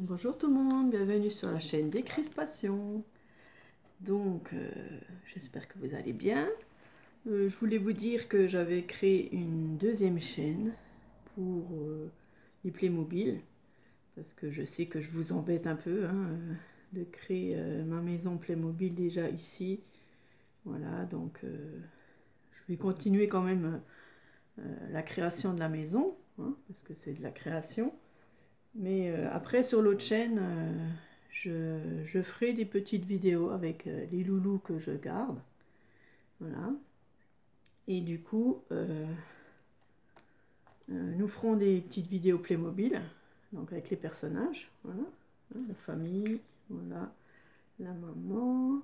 Bonjour tout le monde, bienvenue sur la chaîne Décrispation. Donc, j'espère que vous allez bien. Je voulais vous dire que j'avais créé une deuxième chaîne pour les Playmobil. Parce que je sais que je vous embête un peu de créer ma maison Playmobil déjà ici. Voilà, donc je vais continuer quand même la création de la maison, parce que c'est de la création. Mais après, sur l'autre chaîne, je ferai des petites vidéos avec les loulous que je garde. Voilà. Et du coup, nous ferons des petites vidéos Playmobil, donc avec les personnages. Voilà. La famille, voilà. La maman,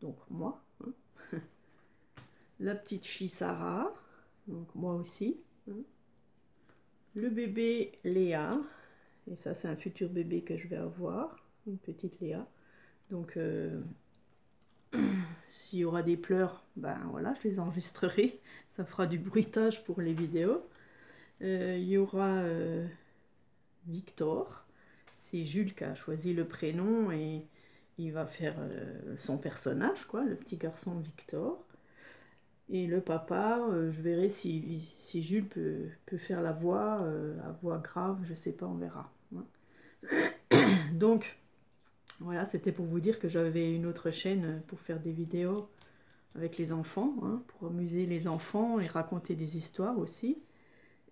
donc moi. La petite fille Sarah, donc moi aussi. Le bébé Léa, et ça c'est un futur bébé que je vais avoir, une petite Léa. Donc s'il y aura des pleurs, ben voilà, je les enregistrerai. Ça fera du bruitage pour les vidéos. Il y aura Victor. C'est Jules qui a choisi le prénom et il va faire son personnage, quoi, le petit garçon Victor. Et le papa, je verrai si Jules peut faire la voix grave, je sais pas, on verra. Donc, voilà, c'était pour vous dire que j'avais une autre chaîne pour faire des vidéos avec les enfants, pour amuser les enfants et raconter des histoires aussi.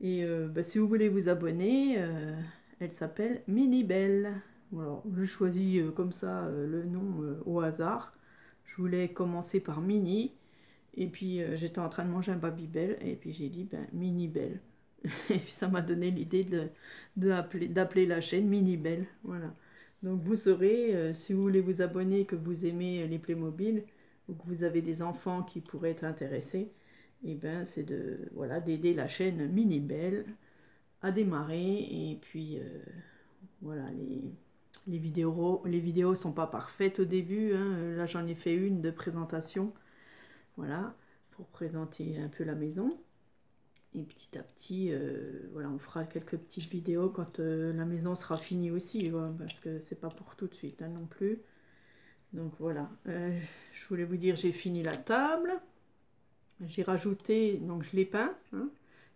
Et si vous voulez vous abonner, elle s'appelle Minibelle. Voilà, je choisis comme ça le nom au hasard. Je voulais commencer par Mini, et puis j'étais en train de manger un Babybel, et puis j'ai dit Minibelle. Et puis ça m'a donné l'idée d'appeler la chaîne Minibelle. Voilà. Donc vous saurez, si vous voulez vous abonner, que vous aimez les Playmobil, ou que vous avez des enfants qui pourraient être intéressés, et ben c'est d'aider la chaîne Minibelle à démarrer. Et puis voilà, les vidéos sont pas parfaites au début, là j'en ai fait une de présentation, voilà, pour présenter un peu la maison. Et petit à petit, voilà, on fera quelques petites vidéos quand la maison sera finie aussi, parce que c'est pas pour tout de suite non plus. Donc voilà, je voulais vous dire, j'ai fini la table. J'ai rajouté, donc je l'ai peint,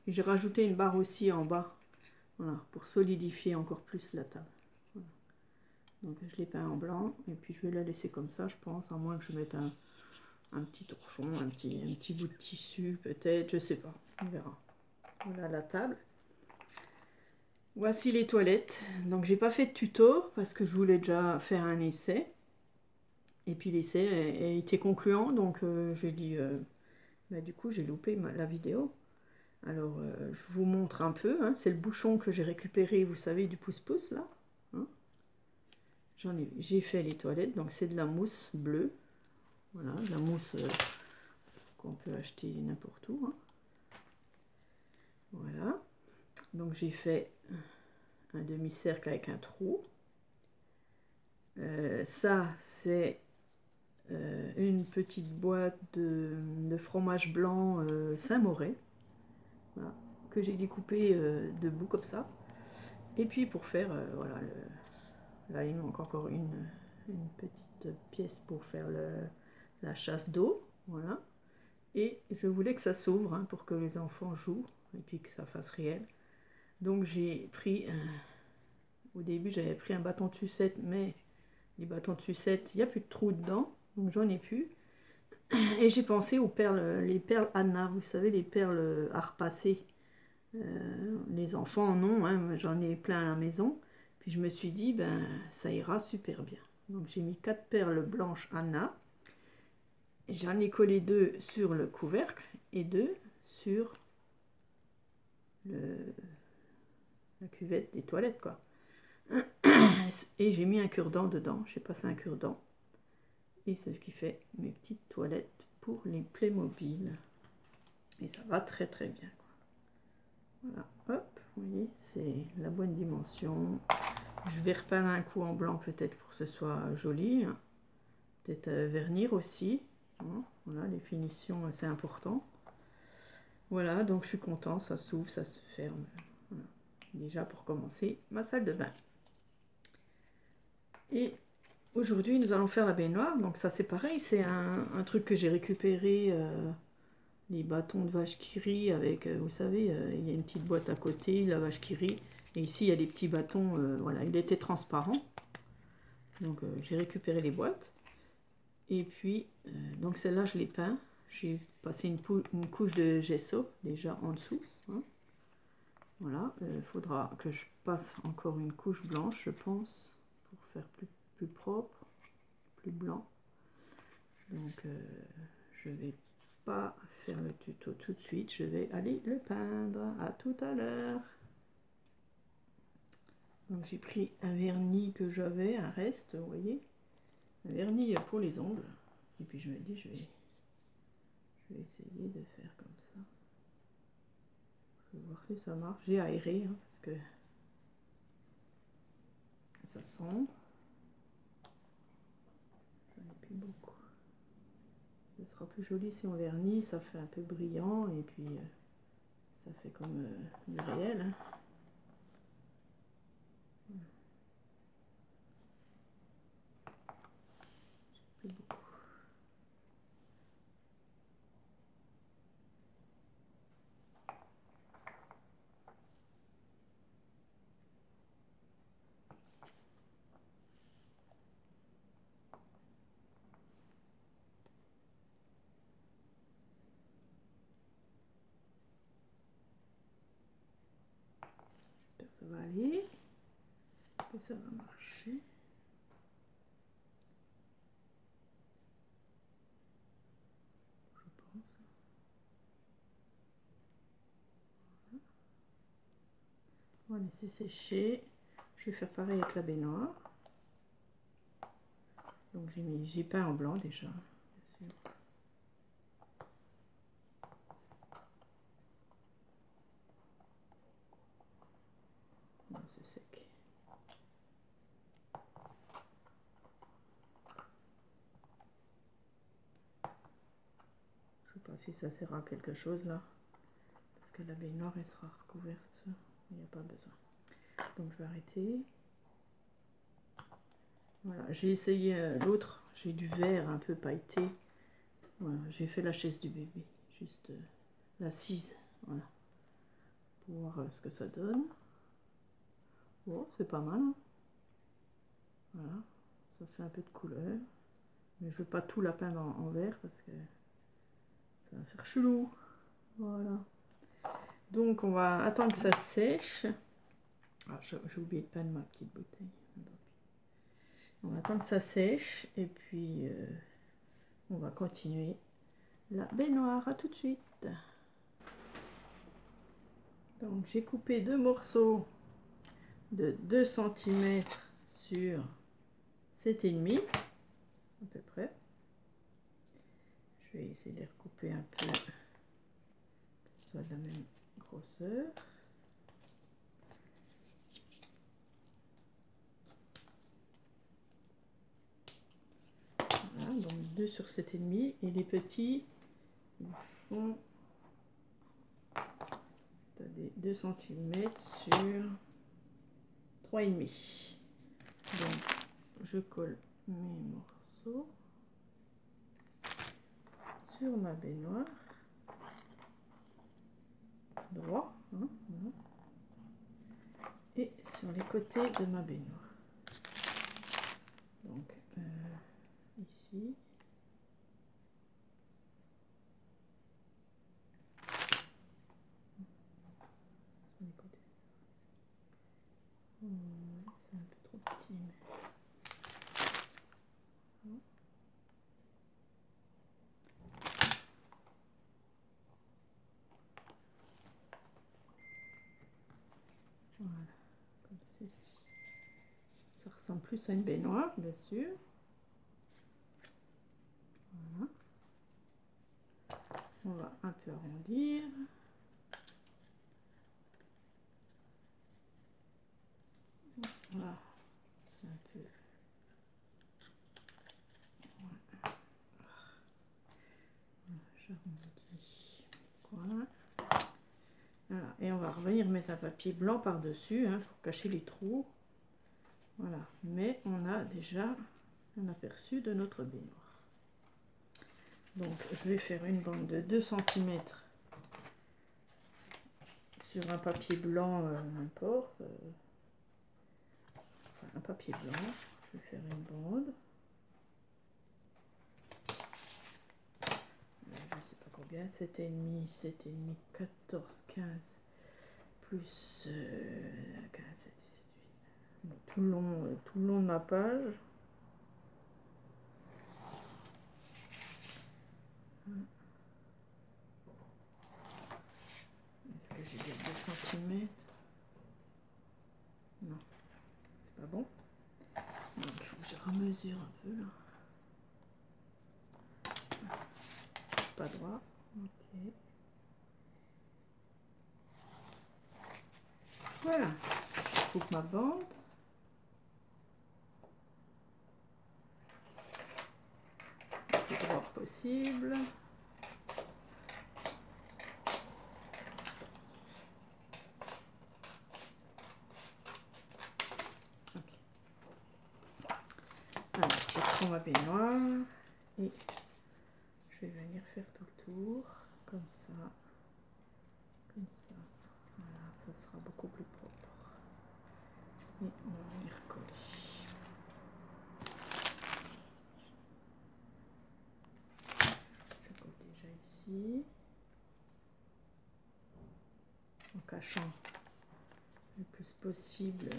et j'ai rajouté une barre aussi en bas, voilà, pour solidifier encore plus la table. Voilà. Donc je l'ai peint en blanc, et puis je vais la laisser comme ça, je pense, à moins que je mette un petit torchon, un petit bout de tissu peut-être, je sais pas, on verra. Voilà la table. Voici les toilettes. Donc j'ai pas fait de tuto parce que je voulais déjà faire un essai. Et puis l'essai a été concluant, donc j'ai dit du coup j'ai loupé la vidéo. Alors je vous montre un peu, c'est le bouchon que j'ai récupéré, vous savez, du pouce-pouce là. J'ai fait les toilettes, donc c'est de la mousse bleue. Voilà, de la mousse qu'on peut acheter n'importe où. Voilà. Donc j'ai fait un demi-cercle avec un trou. Ça, c'est une petite boîte de fromage blanc Saint-Moret, voilà, que j'ai découpé de bouts comme ça. Et puis pour faire, voilà, là il manque encore une petite pièce pour faire la chasse d'eau, voilà. Et je voulais que ça s'ouvre pour que les enfants jouent et puis que ça fasse réel. Donc j'ai pris, au début j'avais pris un bâton de sucette, mais les bâtons de sucette, il n'y a plus de trou dedans, donc j'en ai plus. Et j'ai pensé aux perles, les perles Anna, vous savez, les perles à repasser. Les enfants en ont, j'en ai plein à la maison. Puis je me suis dit, ça ira super bien. Donc j'ai mis 4 perles blanches Anna. J'en ai collé 2 sur le couvercle et 2 sur la cuvette des toilettes, quoi. Et j'ai mis un cure-dent dedans, j'ai passé un cure-dent. Et c'est ce qui fait mes petites toilettes pour les Playmobil. Et ça va très très bien, quoi. Voilà, hop, vous voyez, c'est la bonne dimension. Je vais repeindre un coup en blanc peut-être pour que ce soit joli. Peut-être vernir aussi. Voilà, les finitions, c'est important. Voilà, donc je suis content, ça s'ouvre, ça se ferme. Voilà. Déjà pour commencer, ma salle de bain. Et aujourd'hui, nous allons faire la baignoire. Donc ça, c'est pareil, c'est un truc que j'ai récupéré, les bâtons de vache qui rit avec, vous savez, il y a une petite boîte à côté, la vache qui rit. Et ici, il y a des petits bâtons, voilà, il était transparent. Donc j'ai récupéré les boîtes. Et puis, donc celle-là, je l'ai peint. J'ai passé une couche de gesso déjà en dessous. Hein. Voilà, il faudra que je passe encore une couche blanche, je pense, pour faire plus propre, plus blanc. Donc, je vais pas faire le tuto tout de suite, je vais aller le peindre. À tout à l'heure. Donc, j'ai pris un vernis que j'avais, un reste, vous voyez, un vernis pour les ongles. Et puis, je me dis, je vais essayer de faire comme ça. Je vais voir si ça marche. J'ai aéré, hein, parce que ça sent. J'en ai plus beaucoup. Ce sera plus joli si on vernit, ça fait un peu brillant et puis ça fait comme du réel. Hein. Plus beaucoup. J'espère que ça va aller, que ça va marcher. Je pense. On va laisser sécher. Je vais faire pareil avec la baignoire. Donc j'ai peint en blanc déjà, bien sûr. Non, c'est sec. Je sais pas si ça sert à quelque chose là, parce que la baignoire elle sera recouverte, il n'y a pas besoin. Donc je vais arrêter. Voilà, j'ai essayé l'autre, j'ai du vert un peu pailleté. Voilà, j'ai fait la chaise du bébé, juste l'assise, voilà, pour voir ce que ça donne. Bon, c'est pas mal. Hein. Voilà, ça fait un peu de couleur. Mais je ne veux pas tout la peindre en vert parce que ça va faire chelou. Voilà. Donc on va attendre que ça sèche. Ah, j'ai oublié de peindre ma petite bouteille. On va attendre que ça sèche et puis on va continuer la baignoire. À tout de suite. Donc j'ai coupé deux morceaux de 2 cm sur 7,5 à peu près. Je vais essayer de les recouper un peu, que ce soit de la même grosseur. Voilà, donc 2 sur 7,5 et les petits ils font 2 cm sur 3,5. Donc je colle mes morceaux sur ma baignoire droit, hein, voilà. Et sur les côtés de ma baignoire. Donc ici. Sur les côtés. C'est un peu trop petit. Mais... Voilà, comme ceci. Ça ressemble plus à une baignoire, bien sûr. Voilà. On va un peu arrondir. Voilà. C'est un peu... Voilà. J'arrondis. Voilà. Voilà. Et on va revenir mettre un papier blanc par-dessus hein, pour cacher les trous. Voilà, mais on a déjà un aperçu de notre baignoire. Donc je vais faire une bande de 2 cm sur un papier blanc, n'importe, enfin, un papier blanc. Je vais faire une bande. Je sais pas combien, 7,5, 7,5, 14, 15, plus 15, 16, 17, 18. Bon, tout le long de ma page. Est-ce que j'ai bien 2 cm? Non, c'est pas bon. Donc il faut que je remesure un peu là. Pas droit. Ok. Voilà. Je coupe ma bande. Le plus droit possible. Okay. Alors, je prends ma baignoire et je vais venir faire tout le tour, comme ça, comme ça. Voilà, ça sera beaucoup plus propre. Et on va venir coller. Je colle déjà ici, en cachant le plus possible.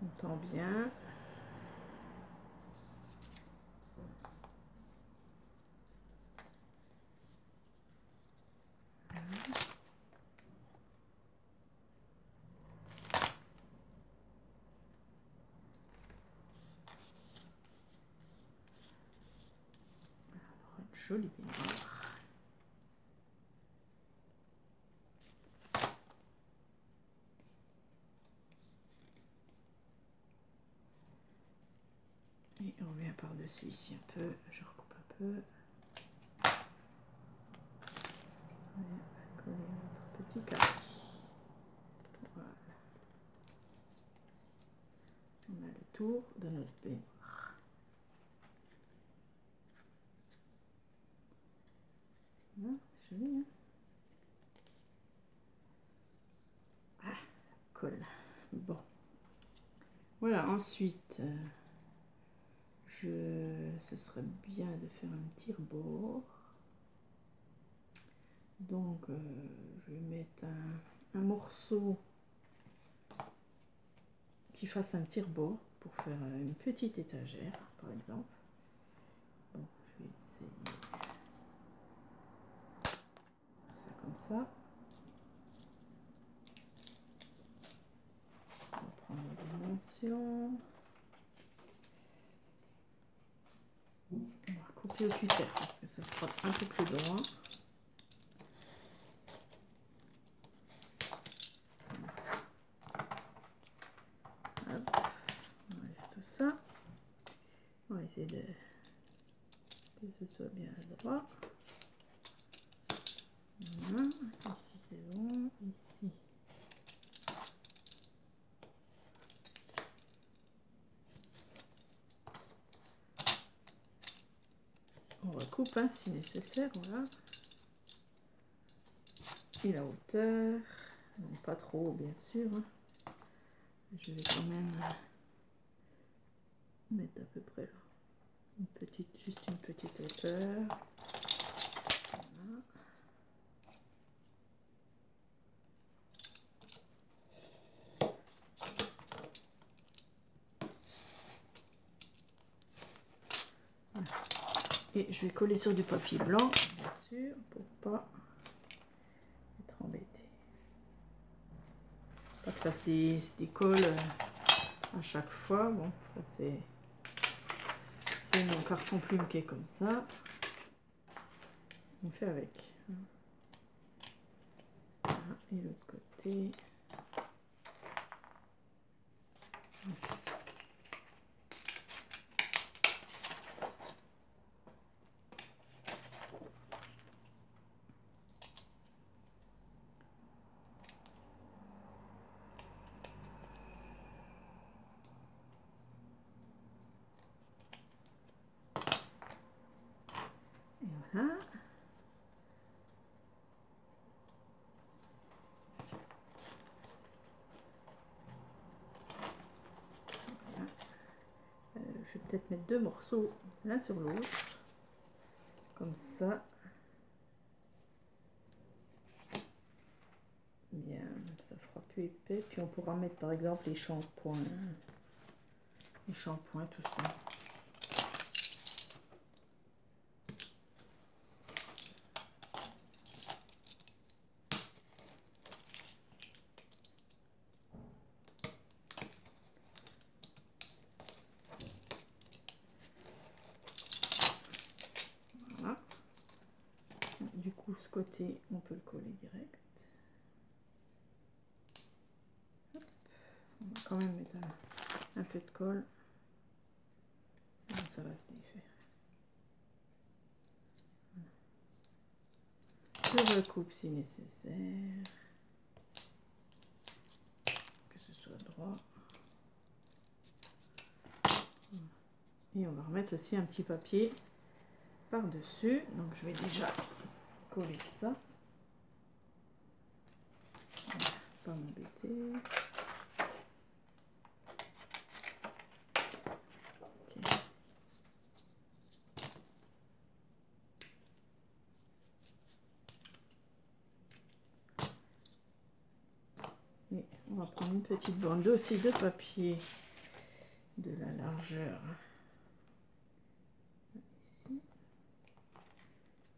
On tend bien. Jolie baignoire. Et on vient par-dessus ici un peu, je recoupe un peu. On va coller notre petit carré. Voilà. On a le tour de notre baignoire. Voilà, joli, hein? Ah, colle. Bon. Voilà, ensuite, ce serait bien de faire un tire-bord. Donc, je vais mettre un morceau qui fasse un tire-bord pour faire une petite étagère, par exemple. Bon, je vais essayer de faire ça comme ça. On va prendre les dimensions. On va couper au cutter parce que ça sera un peu plus droit. Hop, on enlève tout ça. On va essayer que ce soit bien droit. Voilà. Ici c'est bon. Ici. On recoupe hein, si nécessaire. Voilà. Et la hauteur. Non, pas trop bien sûr. Hein. Je vais quand même mettre à peu près là. Juste une petite hauteur. Voilà. Et je vais coller sur du papier blanc, bien sûr, pour pas être embêté. Pas que ça se décolle à chaque fois. Bon, ça c'est mon carton plume qui est comme ça. On fait avec. Voilà, et l'autre côté. Voilà. Je vais peut-être mettre 2 morceaux l'un sur l'autre, comme ça. Bien, ça fera plus épais. Puis on pourra mettre par exemple les shampoings, tout ça. Voilà. Du coup, ce côté, on peut le coller direct. Hop. On va quand même mettre un peu de colle. Sinon, ça va se défaire. Je recoupe si nécessaire. Que ce soit droit. Et on va remettre aussi un petit papier par-dessus. Donc je vais déjà coller ça. Voilà, pas m'embêter. Okay. Et on va prendre une petite bande aussi de papier de la largeur. Ici.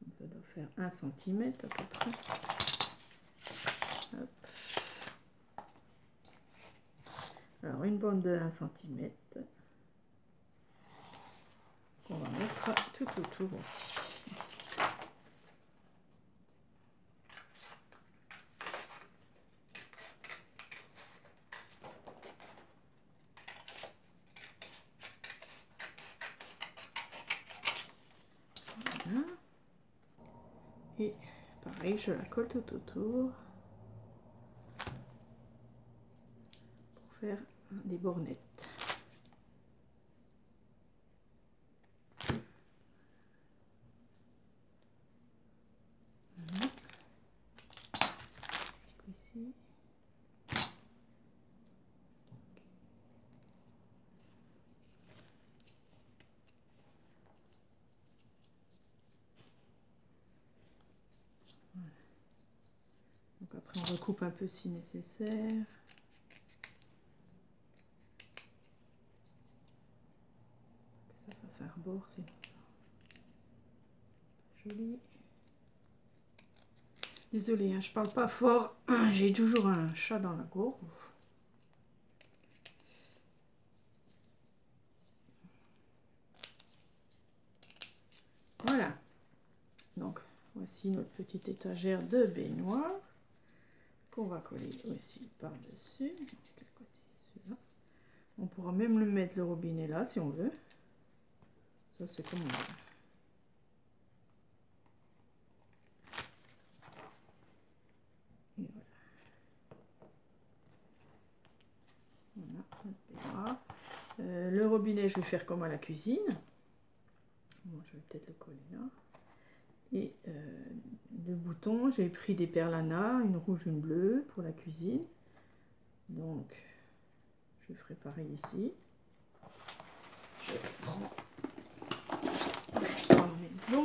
Donc ça doit faire 1 cm à peu près. Hop. Alors une bande de 1 cm. On va mettre tout autour aussi. Voilà. Et pareil, je la colle tout autour pour faire des bornettes. Ici. Voilà. Donc après on recoupe un peu si nécessaire. Que ça fasse un rebord, c'est joli. Désolée, hein, je parle pas fort, j'ai toujours un chat dans la gorge. Voilà, donc voici notre petite étagère de baignoire qu'on va coller aussi par-dessus. Quel côté? Celui-là. On pourra même le mettre le robinet là si on veut. Ça c'est comme on veut. Et voilà. Voilà. Le robinet, je vais faire comme à la cuisine. Bon, je vais peut-être le coller là. Et le bouton, j'ai pris des perlanas, une rouge, une bleue pour la cuisine. Donc, je ferai pareil ici. Je prends la maison.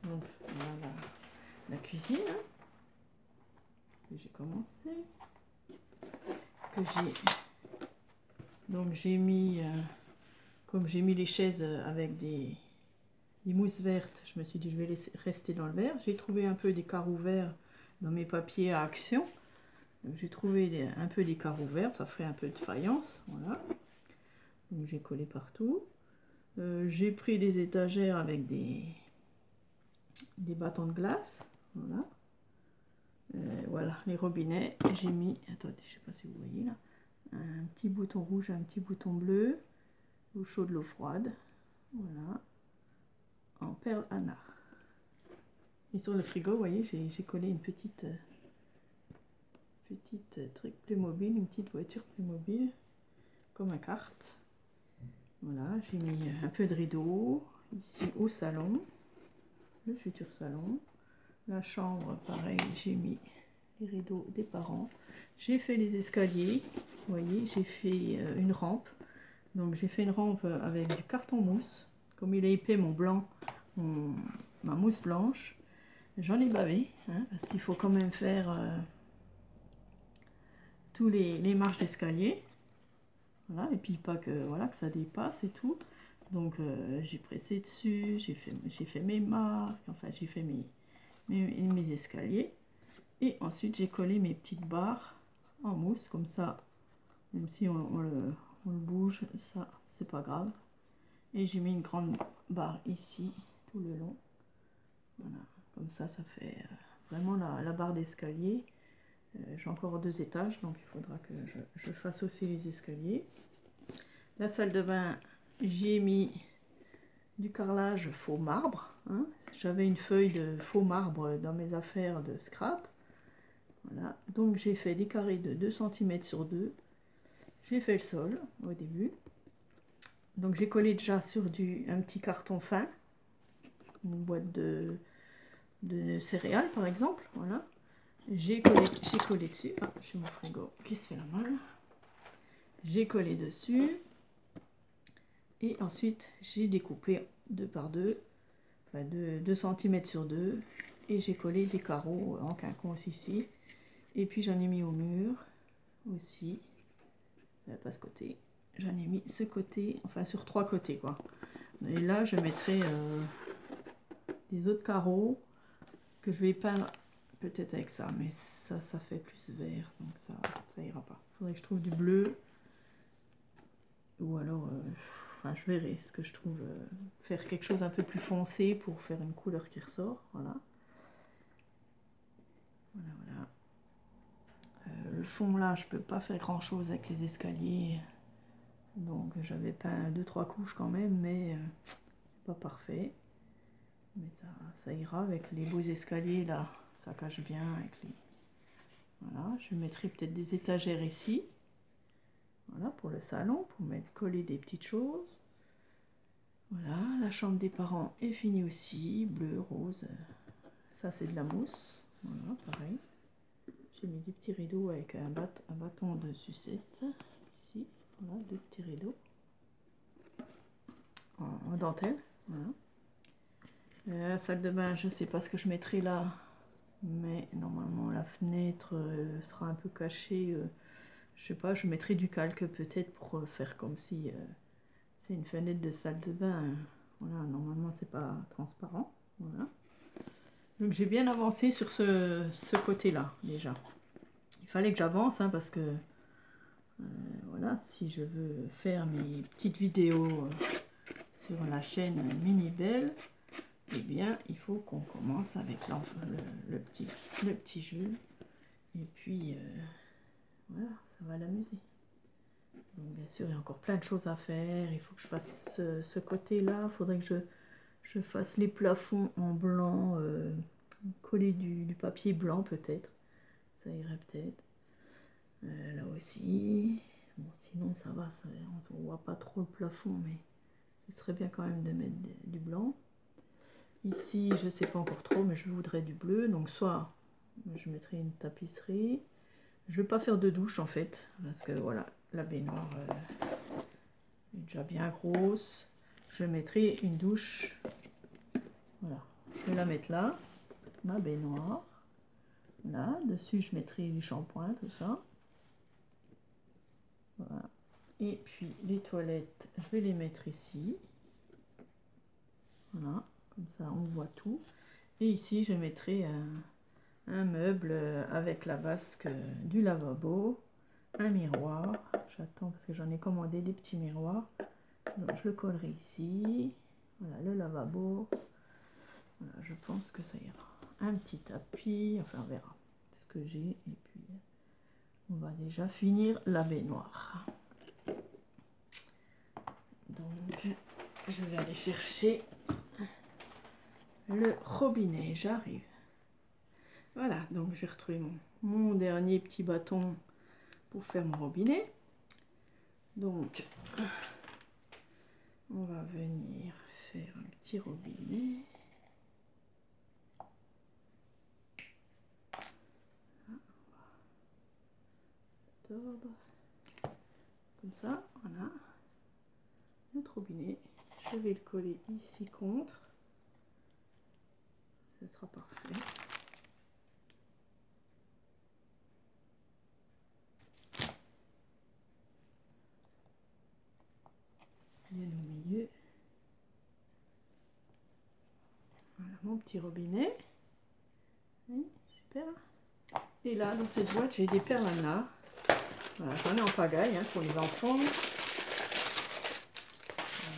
Donc, voilà la cuisine. Que j'ai commencé. Que j'ai... Donc, j'ai mis... comme j'ai mis les chaises avec des mousses vertes, je me suis dit je vais laisser rester dans le vert. J'ai trouvé un peu des carreaux verts dans mes papiers à action. Donc j'ai trouvé un peu des carreaux verts, ça ferait un peu de faïence. Voilà. Donc j'ai collé partout. J'ai pris des étagères avec des bâtons de glace. Voilà. Voilà, les robinets. J'ai mis, attendez, je sais pas si vous voyez là, un petit bouton rouge, un petit bouton bleu. L'eau chaude, l'eau froide. Voilà. En perle à nard. Et sur le frigo, vous voyez, j'ai collé une petite truc Playmobil, une petite voiture Playmobil, comme un carte. Voilà, j'ai mis un peu de rideau ici au salon, le futur salon. La chambre, pareil, j'ai mis les rideaux des parents. J'ai fait les escaliers, vous voyez, j'ai fait une rampe. Donc j'ai fait une rampe avec du carton mousse. Comme il est épais mon blanc, ma mousse blanche, j'en ai bavé, hein, parce qu'il faut quand même faire tous les marches d'escalier. Voilà, et puis pas que, voilà, que ça dépasse et tout. Donc j'ai pressé dessus, j'ai fait mes marques, enfin j'ai fait mes escaliers. Et ensuite j'ai collé mes petites barres en mousse, comme ça, même si on le bouge, ça c'est pas grave. Et j'ai mis une grande barre ici, tout le long. Voilà, comme ça fait vraiment la barre d'escalier. J'ai encore 2 étages, donc il faudra que je fasse aussi les escaliers. La salle de bain, j'ai mis du carrelage faux marbre. Hein. J'avais une feuille de faux marbre dans mes affaires de scrap. Voilà. Donc j'ai fait des carrés de 2 cm sur 2. J'ai fait le sol au début. Donc j'ai collé déjà sur un petit carton fin, une boîte de céréales par exemple. Voilà. J'ai collé dessus. Ah, j'ai mon frigo qui se fait la malle. J'ai collé dessus. Et ensuite, j'ai découpé 2 par 2, enfin 2 cm sur 2. Et j'ai collé des carreaux en quinconce ici. Et puis j'en ai mis au mur aussi. Pas ce côté. J'en ai mis ce côté, enfin sur 3 côtés quoi. Et là, je mettrai des autres carreaux que je vais peindre peut-être avec ça. Mais ça fait plus vert, donc ça ira pas. Il faudrait que je trouve du bleu. Ou alors, enfin, je verrai ce que je trouve. Faire quelque chose un peu plus foncé pour faire une couleur qui ressort. Voilà. Voilà, voilà. Le fond là, je peux pas faire grand chose avec les escaliers. Donc j'avais peint 2-3 couches quand même, mais c'est pas parfait. Mais ça ira avec les beaux escaliers là. Ça cache bien avec les... Voilà, je mettrai peut-être des étagères ici. Voilà, pour le salon, pour mettre coller des petites choses. Voilà, la chambre des parents est finie aussi, bleu, rose. Ça c'est de la mousse. Voilà, pareil. J'ai mis des petits rideaux avec un bâton de sucette. Ici, voilà, 2 petits rideaux. En dentelle. Voilà. La salle de bain, je sais pas ce que je mettrai là. Mais normalement la fenêtre sera un peu cachée. Je sais pas, je mettrai du calque peut-être pour faire comme si c'est une fenêtre de salle de bain. Voilà, normalement c'est pas transparent. Voilà. Donc j'ai bien avancé sur ce côté-là déjà. Il fallait que j'avance hein, parce que voilà, si je veux faire mes petites vidéos sur la chaîne Minibelle, eh bien il faut qu'on commence avec le petit jeu. Et puis voilà, ça va l'amuser. Donc bien sûr, il y a encore plein de choses à faire. Il faut que je fasse ce côté-là. Il faudrait que je fasse les plafonds en blanc, coller du papier blanc peut-être. Ça irait peut-être. Là aussi. Bon, sinon ça va, on ne voit pas trop le plafond, mais ce serait bien quand même de mettre du blanc. Ici, je ne sais pas encore trop, mais je voudrais du bleu. Donc soit je mettrai une tapisserie. Je ne vais pas faire de douche en fait, parce que voilà, la baignoire est déjà bien grosse. Je mettrai une douche. Voilà, je vais la mettre là, ma baignoire. Là, dessus je mettrai du shampoing, tout ça. Voilà. Et puis les toilettes, je vais les mettre ici. Voilà, comme ça on voit tout. Et ici je mettrai un meuble avec la vasque du lavabo, un miroir. J'attends parce que j'en ai commandé des petits miroirs. Donc je le collerai ici. Voilà le lavabo. Voilà, je pense que ça ira. Un petit tapis, enfin on verra ce que j'ai. Et puis on va déjà finir la baignoire. Donc je vais aller chercher le robinet, j'arrive. Voilà, donc j'ai retrouvé mon dernier petit bâton pour faire mon robinet. Donc on va venir faire un petit petit robinet. Tordre. Comme ça, voilà. Notre robinet. Je vais le coller ici contre. Ça sera parfait. Bien au milieu. Voilà mon petit robinet. Oui, super. Et là, dans cette boîte, j'ai des perlanas. Voilà, j'en ai en pagaille hein, pour les enfants.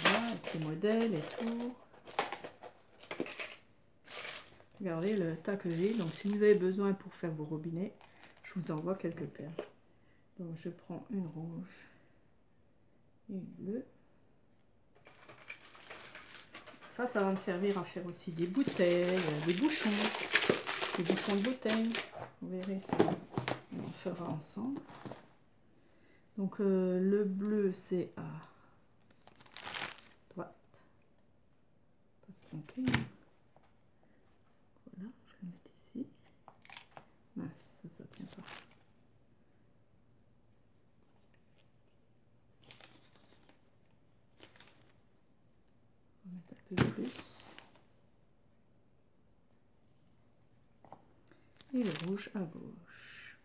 Voilà, avec les modèles et tout. Regardez le tas que j'ai. Donc, si vous avez besoin pour faire vos robinets, je vous envoie quelques perles. Donc, je prends une rouge et une bleue. Ça va me servir à faire aussi des bouteilles, des bouchons de bouteilles. Vous verrez ça, on en fera ensemble. Donc le bleu c'est à droite, pas se tromper. Voilà, je vais le mettre ici. Mince, ça tient pas. On va mettre un peu plus. Et le rouge à gauche.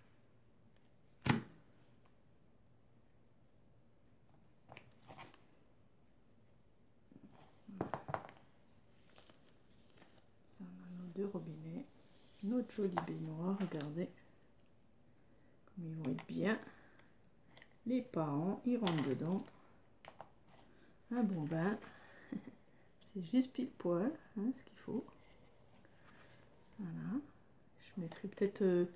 Ça, on a nos deux robinets. Notre joli baignoire, regardez comme ils vont être bien. Les parents, ils rentrent dedans. Un bon bain. C'est juste pile poil, hein, ce qu'il faut. Voilà. Je mettrai peut-être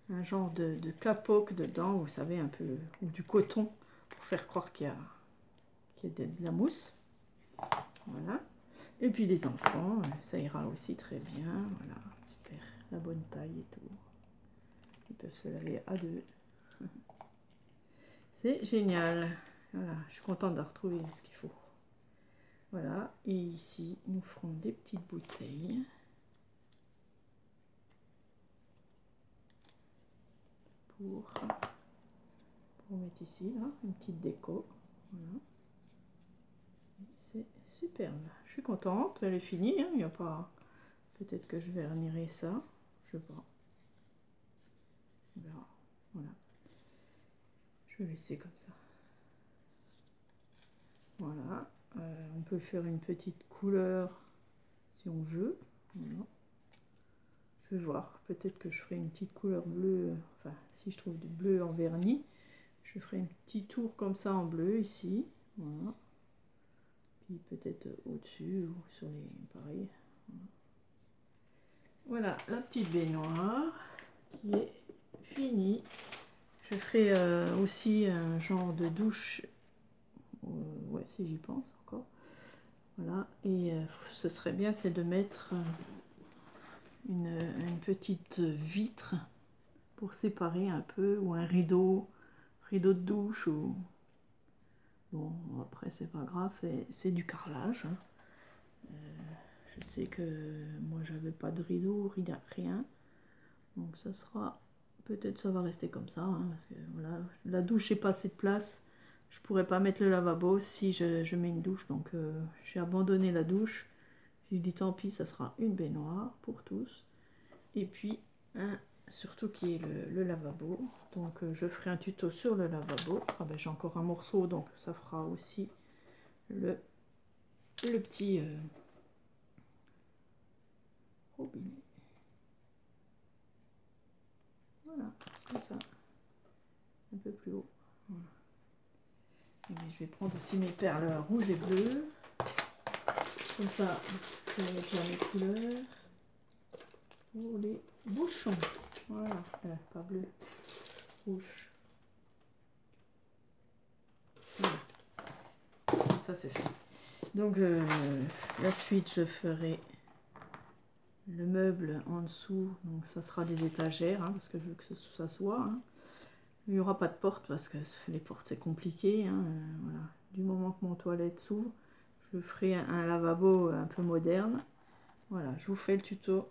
un genre de capote dedans, vous savez, un peu, ou du coton, pour faire croire qu'il y a de la mousse. Voilà. Et puis les enfants, ça ira aussi très bien. Voilà, super. La bonne taille et tout. Ils peuvent se laver à deux. C'est génial. Voilà, je suis contente de retrouver ce qu'il faut. Voilà, et ici, nous ferons des petites bouteilles. Pour mettre ici, là, une petite déco. Voilà. C'est superbe. Je suis contente, elle est finie. Hein, il n'y a pas... Peut-être que je vernirai ça. Je sais pas. On verra. Voilà. Je vais laisser comme ça. Voilà. On peut faire une petite couleur si on veut. Voilà. Je vais voir. Peut-être que je ferai une petite couleur bleue. Enfin, si je trouve du bleu en vernis, je ferai un petit tour comme ça en bleu ici. Voilà. Puis peut-être au-dessus ou sur les... Pareil. Voilà la petite baignoire qui est finie. Je ferai aussi un genre de douche. Ouais, si j'y pense encore. Voilà. Et ce serait bien, c'est de mettre une petite vitre pour séparer un peu, ou un rideau de douche. Ou... Bon, après, c'est pas grave, c'est du carrelage. Hein. Je sais que moi, j'avais pas de rideau, rien. Donc, ça sera... Peut-être ça va rester comme ça, hein, parce que voilà, la douche, j'ai pas assez de place. Je pourrais pas mettre le lavabo si je mets une douche, donc j'ai abandonné la douche. J'ai dit tant pis, ça sera une baignoire pour tous. Et puis, surtout qui est le lavabo. Donc je ferai un tuto sur le lavabo. Ah ben, j'ai encore un morceau, donc ça fera aussi le petit robinet. Voilà, comme ça. Un peu plus haut. Voilà. Et je vais prendre aussi mes perles rouges et bleues. Comme ça, je vais mettre mes couleurs pour les bouchons. Voilà, pas bleu, rouge. Voilà. Comme ça, c'est fait. Donc, la suite, je ferai le meuble en dessous. Donc, ça sera des étagères, hein, parce que je veux que ça soit. Hein. Il n'y aura pas de porte parce que les portes c'est compliqué. Hein, voilà. Du moment que mon toilette s'ouvre, je ferai un lavabo un peu moderne. Voilà, je vous fais le tuto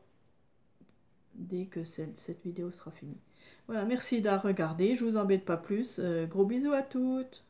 dès que cette vidéo sera finie. Voilà, merci d'avoir regardé, je vous embête pas plus. Gros bisous à toutes.